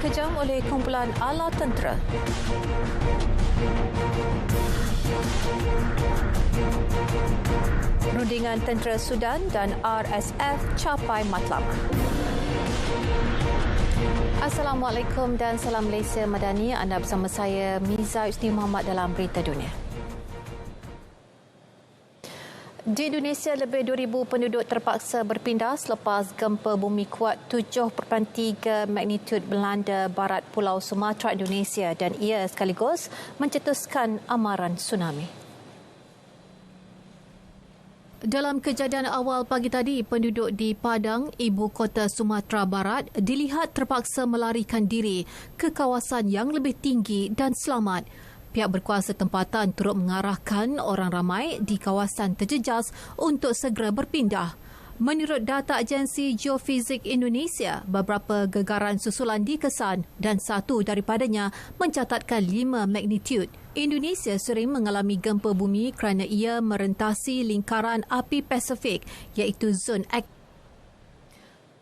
kejam oleh kumpulan ala tentera. Rundingan tentera Sudan dan RSF capai matlamat. Assalamualaikum dan salam Malaysia Madani. Anda bersama saya Miza Usni Muhammad dalam Berita Dunia. Di Indonesia, lebih 2,000 penduduk terpaksa berpindah selepas gempa bumi kuat 7.3 magnitud melanda barat Pulau Sumatera, Indonesia, dan ia sekaligus mencetuskan amaran tsunami. Dalam kejadian awal pagi tadi, penduduk di Padang, ibu kota Sumatera Barat, dilihat terpaksa melarikan diri ke kawasan yang lebih tinggi dan selamat. Pihak berkuasa tempatan turut mengarahkan orang ramai di kawasan terjejas untuk segera berpindah. Menurut data Agensi Geofizik Indonesia, beberapa gegaran susulan dikesan dan satu daripadanya mencatatkan 5 magnitud. Indonesia sering mengalami gempa bumi kerana ia merentasi lingkaran api Pasifik iaitu zon aktif.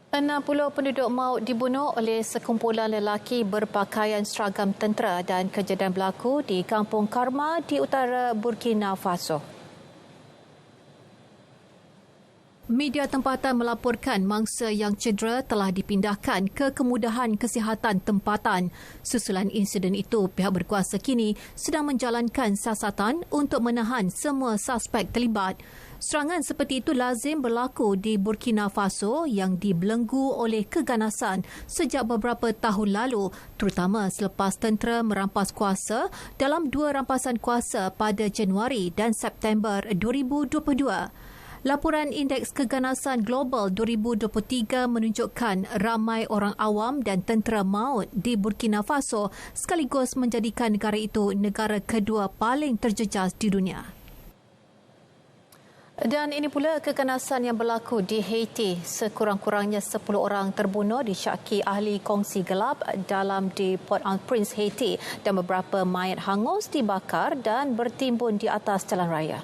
60 penduduk maut dibunuh oleh sekumpulan lelaki berpakaian seragam tentera dan kejadian berlaku di Kampung Karma di utara Burkina Faso. Media tempatan melaporkan mangsa yang cedera telah dipindahkan ke kemudahan kesihatan tempatan. Susulan insiden itu, pihak berkuasa kini sedang menjalankan siasatan untuk menahan semua suspek terlibat. Serangan seperti itu lazim berlaku di Burkina Faso yang dibelenggu oleh keganasan sejak beberapa tahun lalu, terutama selepas tentera merampas kuasa dalam 2 rampasan kuasa pada Januari dan September 2022. Laporan Indeks Keganasan Global 2023 menunjukkan ramai orang awam dan tentera maut di Burkina Faso sekaligus menjadikan negara itu negara kedua paling terjejas di dunia. Dan ini pula keganasan yang berlaku di Haiti. Sekurang-kurangnya 10 orang terbunuh disyaki ahli kongsi gelap dalam di Port-au-Prince, Haiti, dan beberapa mayat hangus dibakar dan bertimbun di atas jalan raya.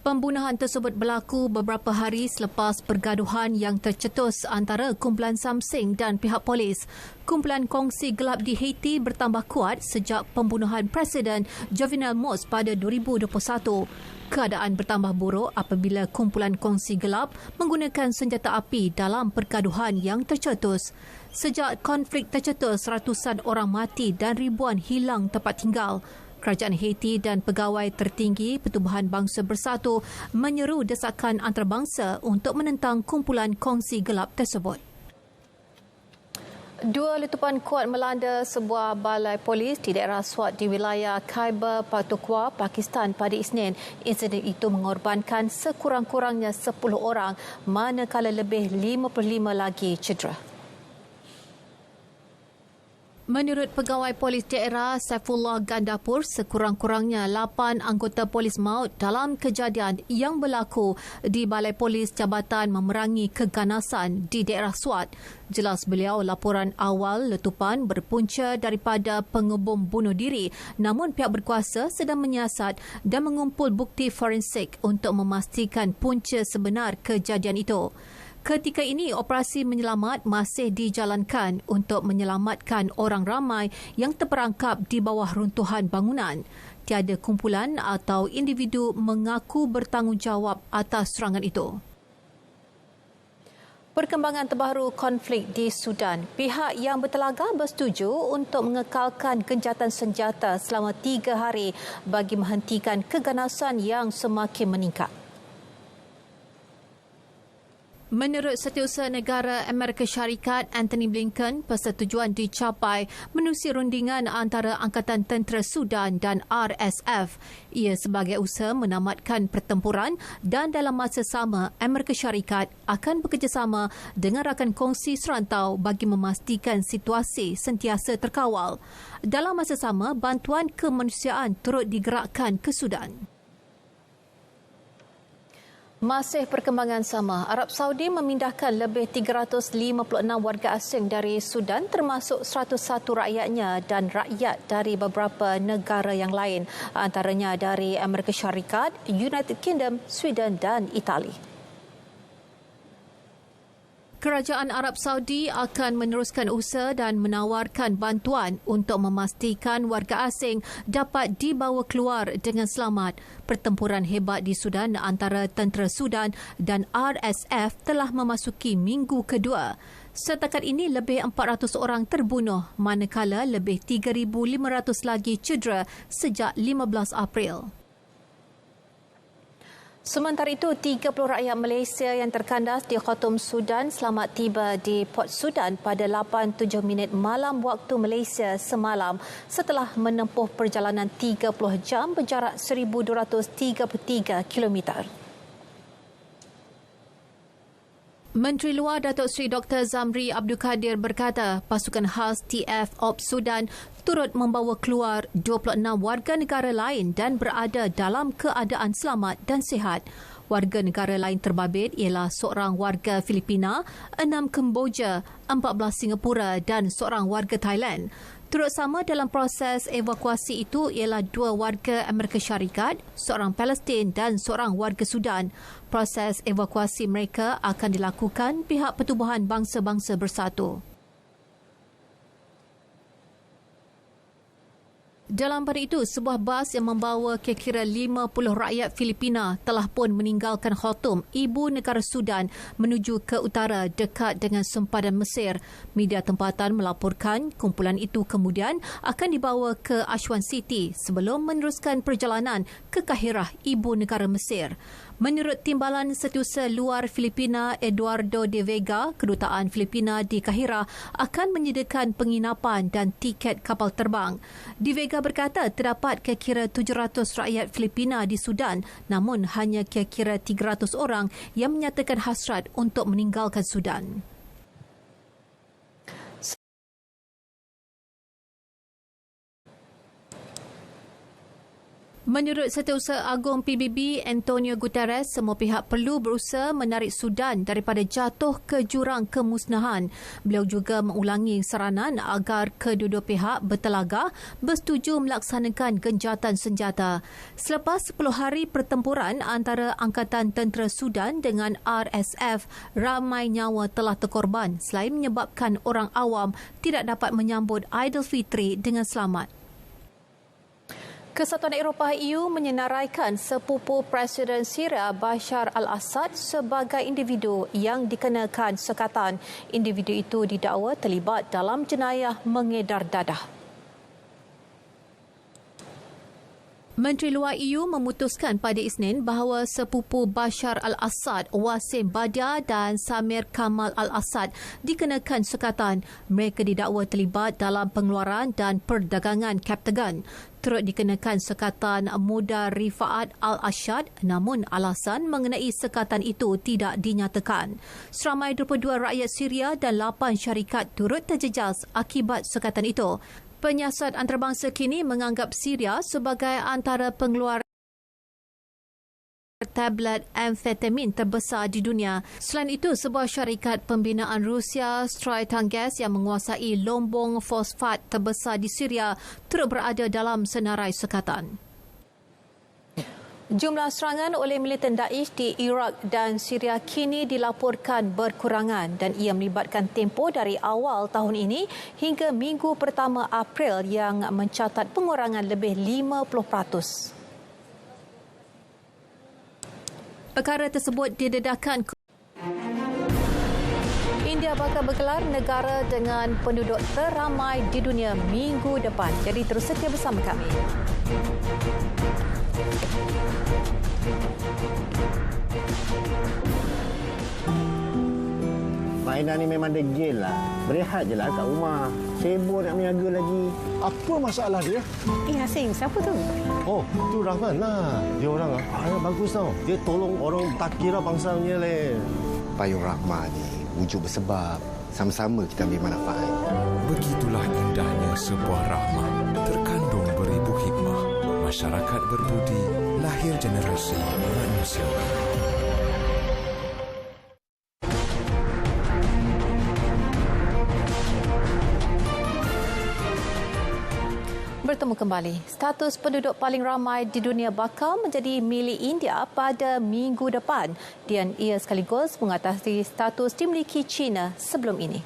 Pembunuhan tersebut berlaku beberapa hari selepas pergaduhan yang tercetus antara kumpulan Samsing dan pihak polis. Kumpulan kongsi gelap di Haiti bertambah kuat sejak pembunuhan Presiden Jovenel Moïse pada 2021. Keadaan bertambah buruk apabila kumpulan kongsi gelap menggunakan senjata api dalam pergaduhan yang tercetus. Sejak konflik tercetus, ratusan orang mati dan ribuan hilang tempat tinggal. Kerajaan Haiti dan pegawai tertinggi Pertubuhan Bangsa Bersatu menyeru desakan antarabangsa untuk menentang kumpulan kongsi gelap tersebut. 2 letupan kuat melanda sebuah balai polis di daerah Swat di wilayah Khyber Pakhtunkhwa, Pakistan pada Isnin. Insiden itu mengorbankan sekurang-kurangnya 10 orang, manakala lebih 55 lagi cedera. Menurut pegawai polis daerah Saifullah Gandapur, sekurang-kurangnya 8 anggota polis maut dalam kejadian yang berlaku di Balai Polis Jabatan Memerangi Keganasan di daerah Swat. Jelas beliau, laporan awal letupan berpunca daripada pengebom bunuh diri, namun pihak berkuasa sedang menyiasat dan mengumpul bukti forensik untuk memastikan punca sebenar kejadian itu. Ketika ini, operasi menyelamat masih dijalankan untuk menyelamatkan orang ramai yang terperangkap di bawah runtuhan bangunan. Tiada kumpulan atau individu mengaku bertanggungjawab atas serangan itu. Perkembangan terbaru konflik di Sudan. Pihak yang bertelaga bersetuju untuk mengekalkan gencatan senjata selama 3 hari bagi menghentikan keganasan yang semakin meningkat. Menurut Setiausaha Negara Amerika Syarikat Anthony Blinken, persetujuan dicapai menerusi rundingan antara Angkatan Tentera Sudan dan RSF. Ia sebagai usaha menamatkan pertempuran dan dalam masa sama Amerika Syarikat akan bekerjasama dengan rakan kongsi serantau bagi memastikan situasi sentiasa terkawal. Dalam masa sama, bantuan kemanusiaan turut digerakkan ke Sudan. Masih perkembangan sama, Arab Saudi memindahkan lebih 356 warga asing dari Sudan termasuk 101 rakyatnya dan rakyat dari beberapa negara yang lain, antaranya dari Amerika Syarikat, United Kingdom, Sweden dan Itali. Kerajaan Arab Saudi akan meneruskan usaha dan menawarkan bantuan untuk memastikan warga asing dapat dibawa keluar dengan selamat. Pertempuran hebat di Sudan antara tentera Sudan dan RSF telah memasuki minggu kedua. Setakat ini lebih 400 orang terbunuh manakala lebih 3,500 lagi cedera sejak 15 April. Sementara itu, 30 rakyat Malaysia yang terkandas di Khartoum, Sudan selamat tiba di Port Sudan pada 8:07 malam waktu Malaysia semalam setelah menempuh perjalanan 30 jam berjarak 1,233 kilometer. Menteri Luar Datuk Seri Dr. Zamri Abdul Kadir berkata pasukan khas TF Ops Sudan turut membawa keluar 26 warga negara lain dan berada dalam keadaan selamat dan sihat. Warga negara lain terbabit ialah seorang warga Filipina, 6 Kemboja, 14 Singapura dan seorang warga Thailand. Turut sama dalam proses evakuasi itu ialah 2 warga Amerika Syarikat, seorang Palestin dan seorang warga Sudan. Proses evakuasi mereka akan dilakukan pihak Pertubuhan Bangsa-Bangsa Bersatu. Dalam pada itu, sebuah bas yang membawa kira-kira 50 rakyat Filipina telah pun meninggalkan Khartoum, ibu negara Sudan, menuju ke utara dekat dengan sempadan Mesir. Media tempatan melaporkan kumpulan itu kemudian akan dibawa ke Aswan City sebelum meneruskan perjalanan ke Kahirah, ibu negara Mesir. Menurut Timbalan Setiausaha Luar Filipina Eduardo de Vega, Kedutaan Filipina di Kahirah akan menyediakan penginapan dan tiket kapal terbang. De Vega berkata terdapat kira-kira 700 rakyat Filipina di Sudan, namun hanya kira-kira 300 orang yang menyatakan hasrat untuk meninggalkan Sudan. Menurut Setiausaha Agung PBB Antonio Guterres, semua pihak perlu berusaha menarik Sudan daripada jatuh ke jurang kemusnahan. Beliau juga mengulangi saranan agar kedua-dua pihak bertelagah bersetuju melaksanakan genjatan senjata. Selepas 10 hari pertempuran antara Angkatan Tentera Sudan dengan RSF, ramai nyawa telah terkorban selain menyebabkan orang awam tidak dapat menyambut Aidilfitri dengan selamat. Kesatuan Eropah EU menyenaraikan sepupu Presiden Syria Bashar al-Assad sebagai individu yang dikenakan sekatan. Individu itu didakwa terlibat dalam jenayah mengedar dadah. Menteri Luar EU memutuskan pada Isnin bahawa sepupu Bashar al-Assad, Wasim Badia dan Samir Kamal al-Assad dikenakan sekatan. Mereka didakwa terlibat dalam pengeluaran dan perdagangan Captagon. Turut dikenakan sekatan Muda Rifaat al-Ashad, namun alasan mengenai sekatan itu tidak dinyatakan. Seramai 22 rakyat Syria dan 8 syarikat turut terjejas akibat sekatan itu. Penyiasat antarabangsa kini menganggap Syria sebagai antara pengeluar tablet amfetamin terbesar di dunia. Selain itu, sebuah syarikat pembinaan Rusia, Strytangas, yang menguasai lombong fosfat terbesar di Syria turut berada dalam senarai sekatan. Jumlah serangan oleh militan Daesh di Iraq dan Syria kini dilaporkan berkurangan dan ia melibatkan tempoh dari awal tahun ini hingga minggu pertama April yang mencatat pengurangan lebih 50%. Perkara tersebut didedahkan. India bakal bergelar negara dengan penduduk teramai di dunia minggu depan. Jadi terus setia bersama kami. Mainan ni memang degil lah. Berehat je lah kat rumah. Sibuk nak meniaga lagi. Apa masalah dia? Hasing, siapa tu? Oh, tu Rahman lah. Dia orang bagus tau. Dia tolong orang tak kira bangsa punya leh. Payung Rahman ni wujud bersebab. Sama-sama kita ambil manfaat. Begitulah indahnya sebuah rahmat. Terkandung beribu hikmah. Masyarakat berbudi, lahir generasi manusia. bertemu kembali. Status penduduk paling ramai di dunia bakal menjadi milik India pada minggu depan dan ia sekaligus mengatasi status dimiliki China sebelum ini.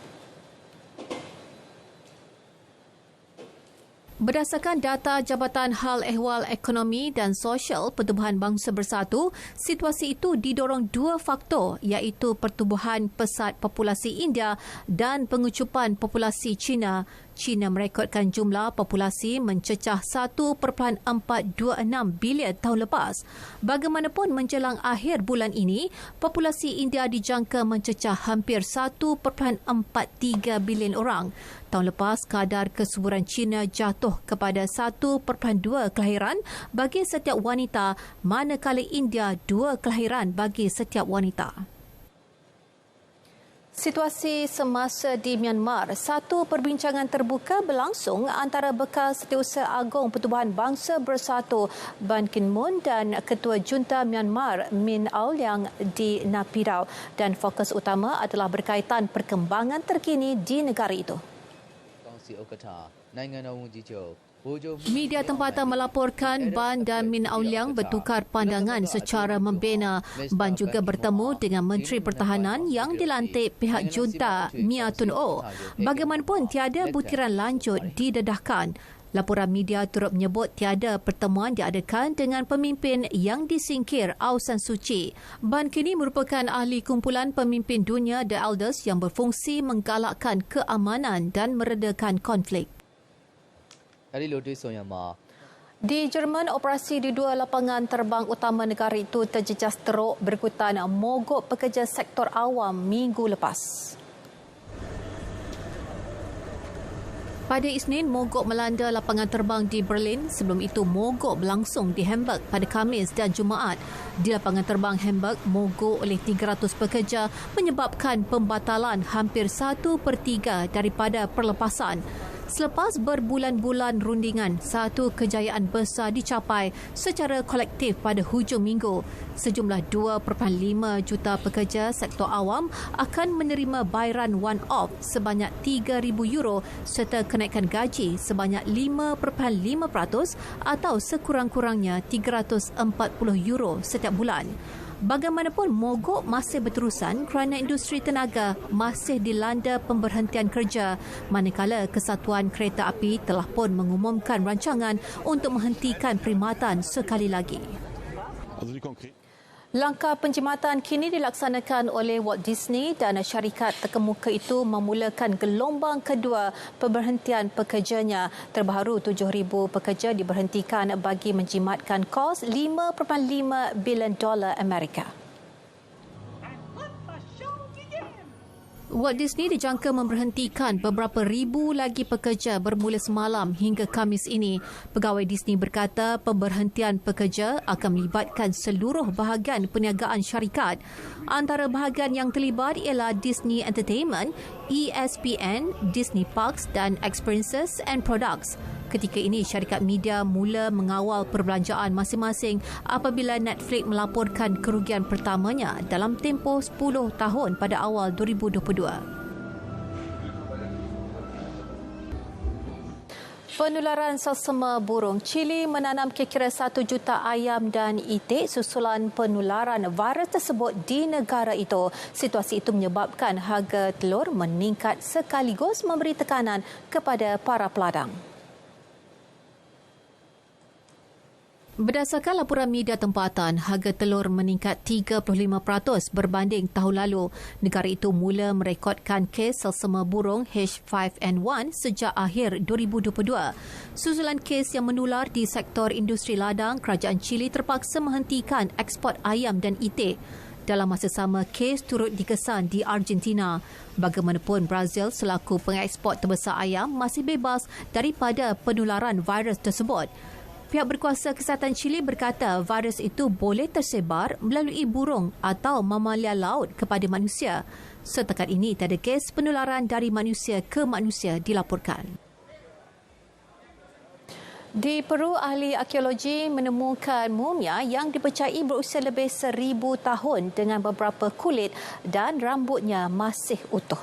Berdasarkan data Jabatan Hal Ehwal Ekonomi dan Sosial Pertubuhan Bangsa Bersatu, situasi itu didorong dua faktor iaitu pertumbuhan pesat populasi India dan pengucupan populasi China. China merekodkan jumlah populasi mencecah 1.426 bilion tahun lepas. Bagaimanapun menjelang akhir bulan ini, populasi India dijangka mencecah hampir 1.43 bilion orang. Tahun lepas, kadar kesuburan China jatuh kepada 1.2 kelahiran bagi setiap wanita, manakala India 2 kelahiran bagi setiap wanita. Situasi semasa di Myanmar, satu perbincangan terbuka berlangsung antara bekas Setiausaha Agong Pertubuhan Bangsa Bersatu Ban Ki-moon dan Ketua Junta Myanmar Min Aung Hlaing di Naypyidaw dan fokus utama adalah berkaitan perkembangan terkini di negara itu. Media tempatan melaporkan Ban dan Min Aung Hlaing bertukar pandangan secara membina. Ban juga bertemu dengan Menteri Pertahanan yang dilantik pihak junta Mia Tun Oh. Bagaimanapun tiada butiran lanjut didedahkan. Laporan media turut menyebut tiada pertemuan diadakan dengan pemimpin yang disingkir Aung San Suu Kyi. Ban kini merupakan ahli kumpulan pemimpin dunia The Elders yang berfungsi menggalakkan keamanan dan meredakan konflik. Di Jerman, operasi di dua lapangan terbang utama negara itu terjejas teruk berikutan mogok pekerja sektor awam minggu lepas. Pada Isnin, mogok melanda lapangan terbang di Berlin. Sebelum itu, mogok berlangsung di Hamburg pada Khamis dan Jumaat. Di lapangan terbang Hamburg, mogok oleh 300 pekerja menyebabkan pembatalan hampir 1/3 daripada perlepasan. Selepas berbulan-bulan rundingan, satu kejayaan besar dicapai secara kolektif pada hujung minggu. Sejumlah 2.5 juta pekerja sektor awam akan menerima bayaran one-off sebanyak €3,000 serta kenaikan gaji sebanyak 5.5% atau sekurang-kurangnya €340 setiap bulan. Bagaimanapun, mogok masih berterusan kerana industri tenaga masih dilanda pemberhentian kerja, manakala Kesatuan Kereta Api telah pun mengumumkan rancangan untuk menghentikan perkhidmatan sekali lagi. Langkah penjimatan kini dilaksanakan oleh Walt Disney dan syarikat terkemuka itu memulakan gelombang kedua pemberhentian pekerjanya. Terbaru 7,000 pekerja diberhentikan bagi menjimatkan kos $5.5 bilion Amerika. Walt Disney dijangka memberhentikan beberapa ribu lagi pekerja bermula semalam hingga Khamis ini. Pegawai Disney berkata pemberhentian pekerja akan melibatkan seluruh bahagian perniagaan syarikat. Antara bahagian yang terlibat ialah Disney Entertainment, ESPN, Disney Parks dan Experiences and Products. Ketika ini, syarikat media mula mengawal perbelanjaan masing-masing apabila Netflix melaporkan kerugian pertamanya dalam tempoh 10 tahun pada awal 2022. Penularan selsema burung. Chile menanam kira-kira 1 juta ayam dan itik susulan penularan virus tersebut di negara itu. Situasi itu menyebabkan harga telur meningkat sekaligus memberi tekanan kepada para peladang. Berdasarkan laporan media tempatan, harga telur meningkat 35% berbanding tahun lalu. Negara itu mula merekodkan kes selsema burung H5N1 sejak akhir 2022. Susulan kes yang menular di sektor industri ladang, kerajaan Chile terpaksa menghentikan ekspor ayam dan itik. Dalam masa sama, kes turut dikesan di Argentina. Bagaimanapun, Brazil selaku pengeksport terbesar ayam masih bebas daripada penularan virus tersebut. Pihak berkuasa kesihatan Chile berkata virus itu boleh tersebar melalui burung atau mamalia laut kepada manusia. Setakat ini, tiada kes penularan dari manusia ke manusia dilaporkan. Di Peru, ahli arkeologi menemukan mumia yang dipercayai berusia lebih 1,000 tahun dengan beberapa kulit dan rambutnya masih utuh.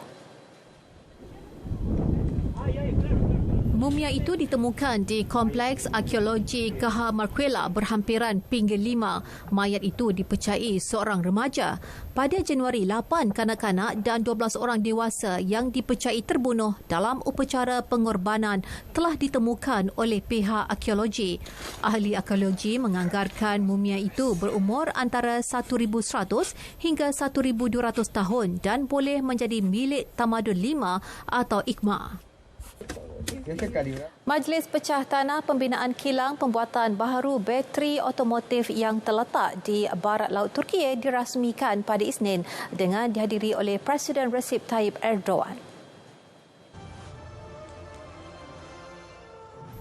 Mumia itu ditemukan di Kompleks Arkeologi Caja Marquela berhampiran Pinggir 5. Mayat itu dipercayai seorang remaja. Pada Januari, 8 kanak-kanak dan 12 orang dewasa yang dipercayai terbunuh dalam upacara pengorbanan telah ditemukan oleh pihak arkeologi. Ahli arkeologi menganggarkan mumia itu berumur antara 1,100 hingga 1,200 tahun dan boleh menjadi milik Tamadun 5 atau IKMA. Majlis Pecah Tanah Pembinaan Kilang Pembuatan Baharu Bateri Otomotif yang terletak di barat laut Turkiye dirasmikan pada Isnin dengan dihadiri oleh Presiden Recep Tayyip Erdogan.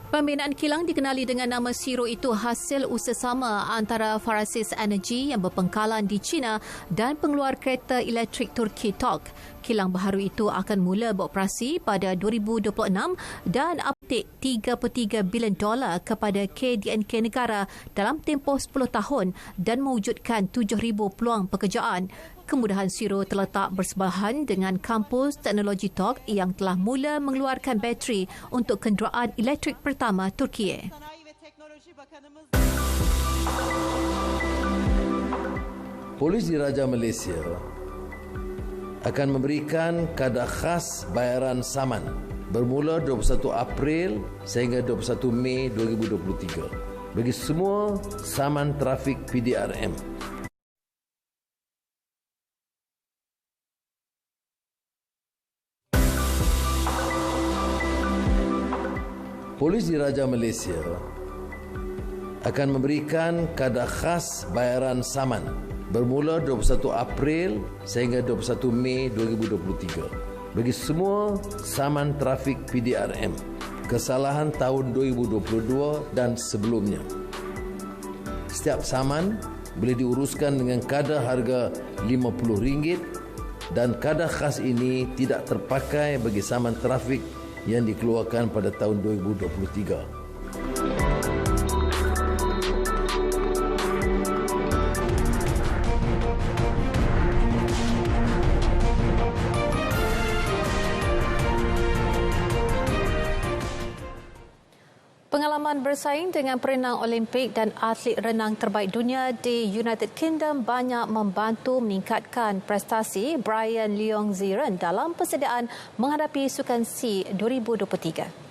Pembinaan kilang dikenali dengan nama Siro itu hasil usaha antara Farasis Energy yang berpengkalan di China dan pengeluar kereta elektrik Turki TOG. Kilang baharu itu akan mula beroperasi pada 2026 dan update $3.3 bilion kepada KDNK negara dalam tempoh 10 tahun dan mewujudkan 7,000 peluang pekerjaan. Kemudahan Siro terletak bersebelahan dengan kampus teknologi TOG yang telah mula mengeluarkan bateri untuk kenderaan elektrik pertama Turkiye. Polis Diraja Malaysia akan memberikan kadar khas bayaran saman bermula 21 April sehingga 21 Mei 2023 bagi semua saman trafik PDRM. Polis Diraja Malaysia akan memberikan kadar khas bayaran saman bermula 21 April sehingga 21 Mei 2023 bagi semua saman trafik PDRM kesalahan tahun 2022 dan sebelumnya. Setiap saman boleh diuruskan dengan kadar harga RM50 dan kadar khas ini tidak terpakai bagi saman trafik yang dikeluarkan pada tahun 2023. Pengalaman bersaing dengan perenang Olimpik dan atlet renang terbaik dunia di United Kingdom banyak membantu meningkatkan prestasi Brian Leong-Ziren dalam persediaan menghadapi Sukan SEA 2023.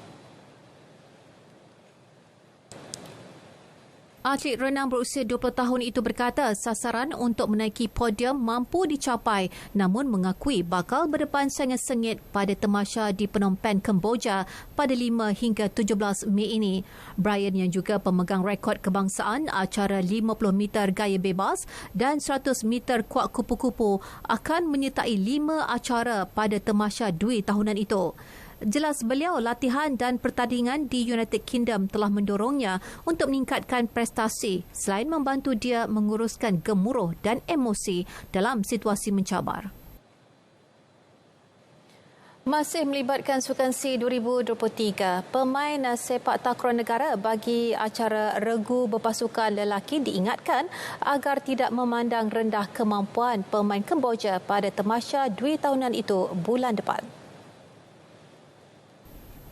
Atlet renang berusia 20 tahun itu berkata sasaran untuk menaiki podium mampu dicapai namun mengakui bakal berdepan sangat sengit pada tamasya di Phnom Penh, Kemboja pada 5 hingga 17 Mei ini. Brian yang juga pemegang rekod kebangsaan acara 50 meter gaya bebas dan 100 meter kuak kupu-kupu akan menyertai 5 acara pada tamasya Dwi tahunan itu. Jelas beliau latihan dan pertandingan di United Kingdom telah mendorongnya untuk meningkatkan prestasi selain membantu dia menguruskan gemuruh dan emosi dalam situasi mencabar. Masih melibatkan Sukan SEA 2023, pemain sepak takraw negara bagi acara regu berpasukan lelaki diingatkan agar tidak memandang rendah kemampuan pemain Kemboja pada tamasya Dwi tahunan itu bulan depan.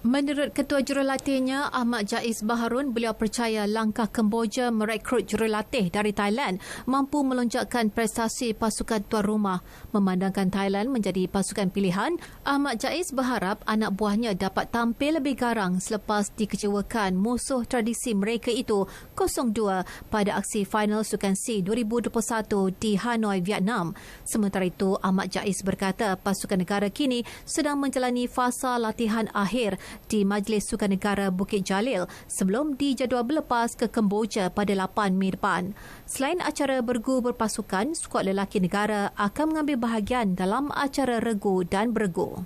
Menurut Ketua Jurulatihnya Ahmad Jais Baharun, beliau percaya langkah Kemboja merekrut jurulatih dari Thailand mampu melonjakkan prestasi pasukan tuan rumah. Memandangkan Thailand menjadi pasukan pilihan, Ahmad Jais berharap anak buahnya dapat tampil lebih garang selepas dikecewakan musuh tradisi mereka itu 0-2 pada aksi final Sukan SEA 2021 di Hanoi, Vietnam. Sementara itu, Ahmad Jais berkata pasukan negara kini sedang menjalani fasa latihan akhir di Majlis Sukan Negara Bukit Jalil sebelum dijadual berlepas ke Kemboja pada 8 Mei depan. Selain acara bergu berpasukan, skuad lelaki negara akan mengambil bahagian dalam acara regu dan bergu.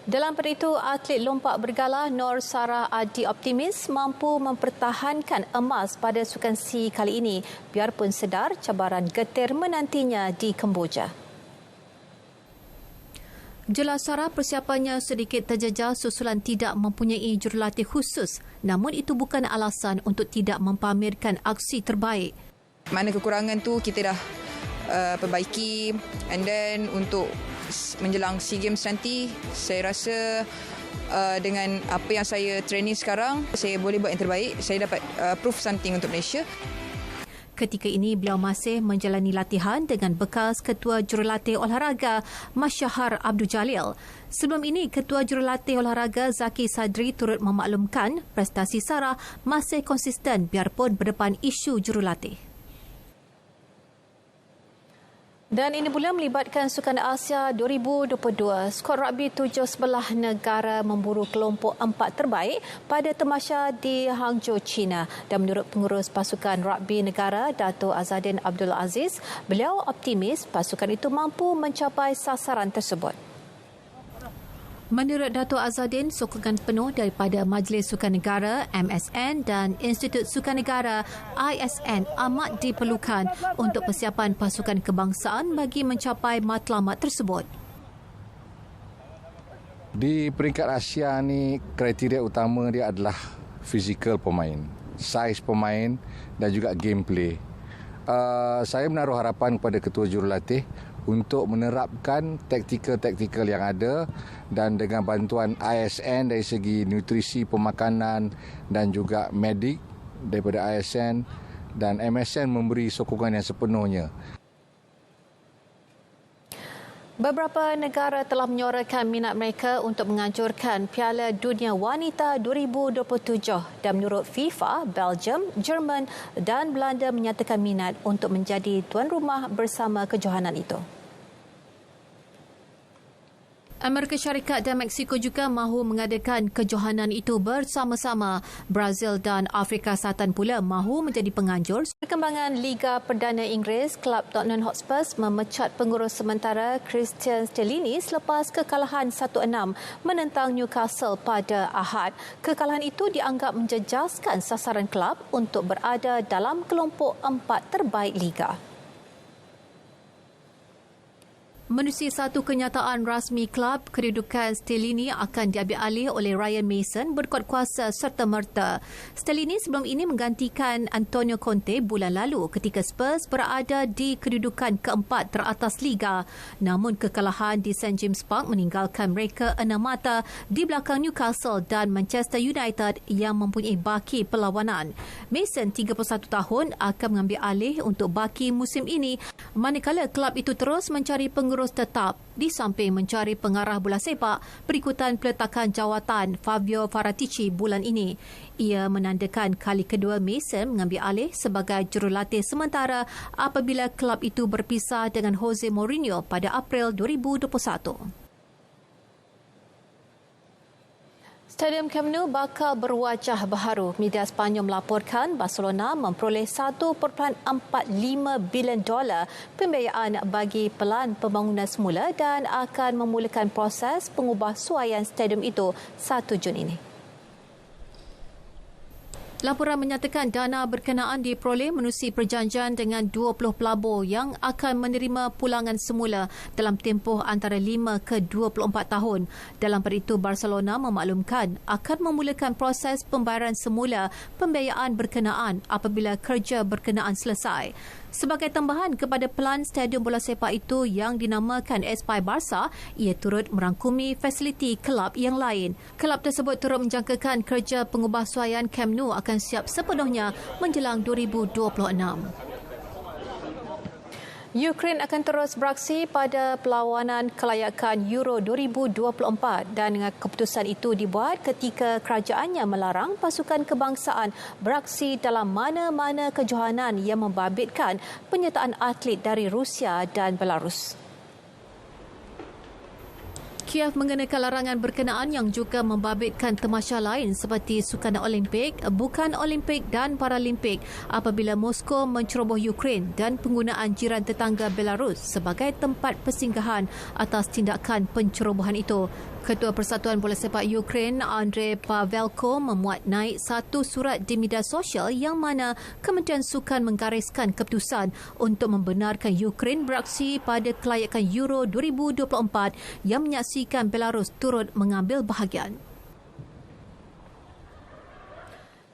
Dalam pada itu, atlet lompat bergalah Nur Sarah Adi optimis mampu mempertahankan emas pada Sukan SEA kali ini biarpun sedar cabaran getir menantinya di Kemboja. Jelas Sarah persiapannya sedikit terjejas susulan tidak mempunyai jurulatih khusus, namun itu bukan alasan untuk tidak mempamerkan aksi terbaik. Mana kekurangan tu kita dah perbaiki, and then untuk menjelang SEA Games nanti saya rasa dengan apa yang saya training sekarang, saya boleh buat yang terbaik. Saya dapat prove something untuk Malaysia. Ketika ini, beliau masih menjalani latihan dengan bekas Ketua Jurulatih Olahraga Masyahar Abdul Jalil. Sebelum ini, Ketua Jurulatih Olahraga Zaki Sadri turut memaklumkan prestasi Sarah masih konsisten biarpun berdepan isu jurulatih. Dan ini pula melibatkan Sukan Asia 2022. Skuad rugby 17 negara memburu kelompok 4 terbaik pada tamasya di Hangzhou, China. Dan menurut pengurus pasukan rugby negara, Dato' Azadin Abdul Aziz, beliau optimis pasukan itu mampu mencapai sasaran tersebut. Menurut Dato' Azadin, sokongan penuh daripada Majlis Sukan Negara MSN dan Institut Sukan Negara ISN amat diperlukan untuk persiapan pasukan kebangsaan bagi mencapai matlamat tersebut. Di peringkat Asia ni, kriteria utama dia adalah fizikal pemain, saiz pemain dan juga gameplay. Saya menaruh harapan kepada Ketua Jurulatih untuk menerapkan taktikal-taktikal yang ada dan dengan bantuan ISN dari segi nutrisi pemakanan dan juga medik daripada ISN dan MSN memberi sokongan yang sepenuhnya. Beberapa negara telah menyuarakan minat mereka untuk menganjurkan Piala Dunia Wanita 2027 dan menurut FIFA, Belgium, Jerman dan Belanda menyatakan minat untuk menjadi tuan rumah bersama kejohanan itu. Amerika Syarikat dan Meksiko juga mahu mengadakan kejohanan itu bersama-sama. Brazil dan Afrika Selatan pula mahu menjadi penganjur. Perkembangan Liga Perdana Inggeris, klub Tottenham Hotspur memecat pengurus sementara Christian Stellini selepas kekalahan 1-6 menentang Newcastle pada Ahad. Kekalahan itu dianggap menjejaskan sasaran kelab untuk berada dalam kelompok 4 terbaik Liga. Menerusi satu kenyataan rasmi kelab, kedudukan Stellini akan diambil alih oleh Ryan Mason berkuat kuasa serta-merta. Stellini sebelum ini menggantikan Antonio Conte bulan lalu ketika Spurs berada di kedudukan keempat teratas Liga. Namun kekalahan di St James Park meninggalkan mereka 6 mata di belakang Newcastle dan Manchester United yang mempunyai baki perlawanan. Mason, 31 tahun, akan mengambil alih untuk baki musim ini, manakala kelab itu terus mencari pengurus tetap di samping mencari pengarah bola sepak berikutan peletakan jawatan Fabio Paratici bulan ini. Ia menandakan kali kedua Mason mengambil alih sebagai jurulatih sementara apabila kelab itu berpisah dengan Jose Mourinho pada April 2021. Stadium Camp Nou bakal berwajah baharu. Media Sepanyol melaporkan Barcelona memperoleh $1.45 bilion pembiayaan bagi pelan pembangunan semula dan akan memulakan proses pengubahsuaian stadium itu 1 Jun ini. Laporan menyatakan dana berkenaan diperoleh menerusi perjanjian dengan 20 pelabur yang akan menerima pulangan semula dalam tempoh antara 5 ke 24 tahun. Dalam pada itu, Barcelona memaklumkan akan memulakan proses pembayaran semula pembiayaan berkenaan apabila kerja berkenaan selesai. Sebagai tambahan kepada pelan stadium bola sepak itu yang dinamakan Espai Barca, ia turut merangkumi fasiliti kelab yang lain. Kelab tersebut turut menjangkakan kerja pengubahsuaian Camp Nou akan siap sepenuhnya menjelang 2026. Ukraine akan terus beraksi pada perlawanan kelayakan Euro 2024 dan dengan keputusan itu dibuat ketika kerajaannya melarang pasukan kebangsaan beraksi dalam mana-mana kejohanan yang membabitkan penyertaan atlet dari Rusia dan Belarus. Kiev mengenakan larangan berkenaan yang juga membabitkan tamasya lain seperti Sukan Olimpik, Bukan Olimpik dan Paralimpik apabila Moskow menceroboh Ukraine dan penggunaan jiran tetangga Belarus sebagai tempat persinggahan atas tindakan pencerobohan itu. Ketua Persatuan Bola Sepak Ukraine, Andrei Pavelko, memuat naik satu surat di media sosial yang mana Kementerian Sukan menggariskan keputusan untuk membenarkan Ukraine beraksi pada kelayakan Euro 2024 yang menyaksikan Belarus turut mengambil bahagian.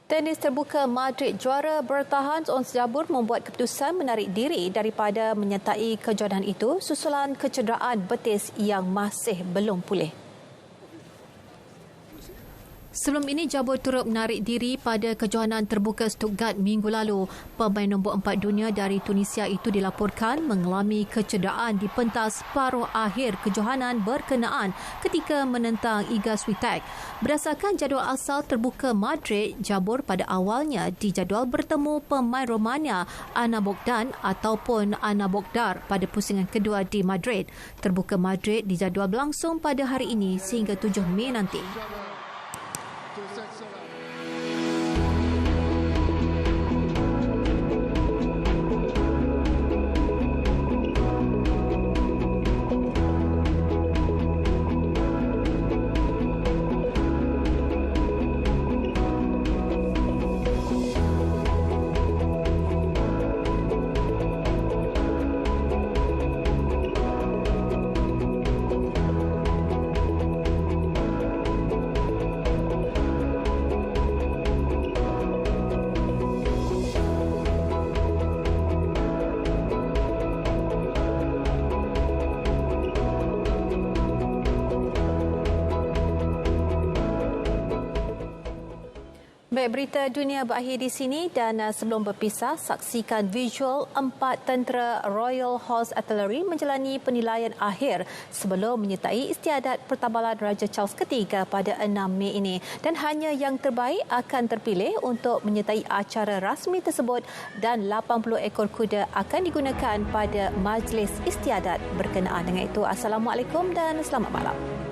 Tenis terbuka Madrid, juara bertahan Ons Jabeur membuat keputusan menarik diri daripada menyertai kejohanan itu susulan kecederaan betis yang masih belum pulih. Sebelum ini, Jabur turut menarik diri pada kejohanan terbuka Stuttgart minggu lalu. Pemain nombor 4 dunia dari Tunisia itu dilaporkan mengalami kecederaan di pentas separuh akhir kejohanan berkenaan ketika menentang Iga Swiatek. Berdasarkan jadual asal terbuka Madrid, Jabur pada awalnya dijadual bertemu pemain Romania Ana Bogdan ataupun Ana Bogdar pada pusingan kedua di Madrid. Terbuka Madrid dijadual berlangsung pada hari ini sehingga 7 Mei nanti. Baik, berita dunia berakhir di sini dan sebelum berpisah, saksikan visual 4 tentera Royal Horse Artillery menjalani penilaian akhir sebelum menyertai istiadat pertabalan Raja Charles III pada 6 Mei ini. Dan hanya yang terbaik akan terpilih untuk menyertai acara rasmi tersebut dan 80 ekor kuda akan digunakan pada majlis istiadat berkenaan. Dengan itu, Assalamualaikum dan selamat malam.